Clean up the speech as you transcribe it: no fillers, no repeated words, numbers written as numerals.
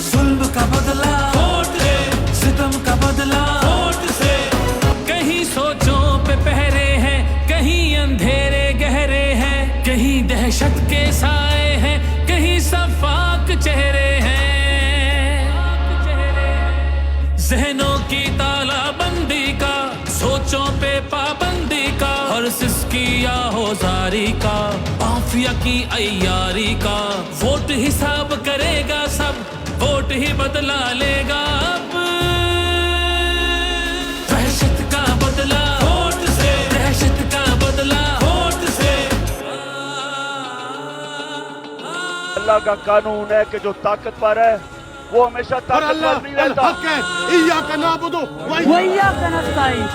जुल्म का बदला वोट से, सितम का बदला वोट से। कहीं सोचों पे पहरे हैं, कहीं अंधेरे गहरे हैं, कहीं दहशत के साए हैं, कहीं सफाक चेहरे हैं। जहनों की तालाबंदी का, सोचों पे पाबंदी का, और सिसकी आहोजारी का, माफिया की अय्यारी का। वोट हिसाब करेगा सब, वोट ही बदला लेगा अब। दहशत का बदला वोट से, दहशत का बदला वोट से। अल्लाह का कानून है कि जो ताकतवर है वो हमेशा ताकतवर नहीं रहता। इय्याका नअबुदु व इय्याका नस्तईन।